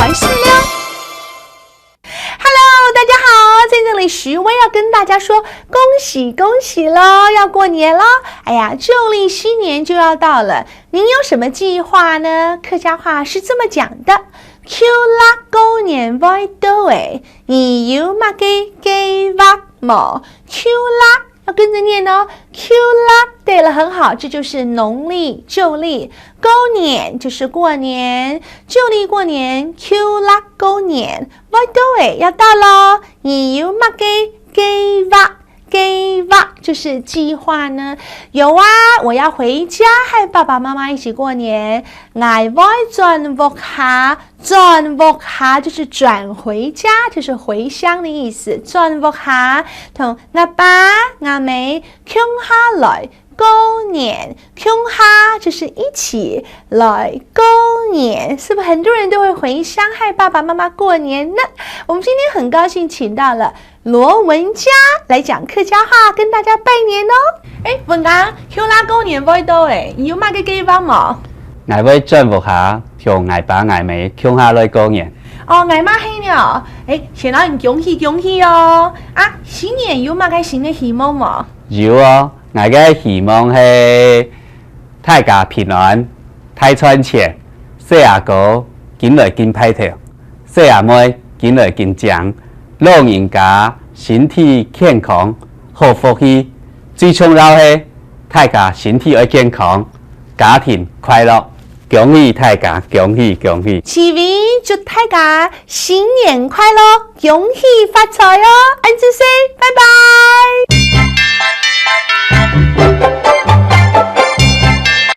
怀是溜。Hello， 大家好，在这里徐薇要跟大家说恭喜恭喜咯，要过年咯。哎呀，旧历新年就要到了，您有什么计划呢？客家话是这么讲的，Q 啦狗年vai到诶，你有嘛给哇么 ？Q 啦。要跟着念哦 ，Q 啦，对了，很好，这就是农历旧历，狗年就是过年，旧历过年 ，Q 啦狗年，vai到诶，要到咯，你有嘛给哇，就是计划呢？有啊，我要回家和爸爸妈妈一起过年。我会转屋下就是转回家，就是回乡的意思。轉屋下同我爸我妹共下來過年，共下就是一起來過年，是不是很多人都會回鄉和爸爸媽媽過年呢？我們今天很高興請到了羅文嘉來講客家話，跟大家拜年哦。文嘉，Q 啦過年會到誒，你有乜嘅計劃冇？我要轉屋下，同我爸我妹共下來過年。哦，我媽係呢，先讓你恭喜哦！啊，新年有乜嘅新嘅希望冇？有哦，我嘅希望係大家平安，大賺錢，細阿哥緊來緊派頭，細阿妹緊來緊獎，老人家身體健康，好福氣。最重要係大家身體要健康，家庭快樂。恭喜大家，恭喜恭喜！祈福祝大家新年快樂，恭喜發財哦！安子 say，拜拜。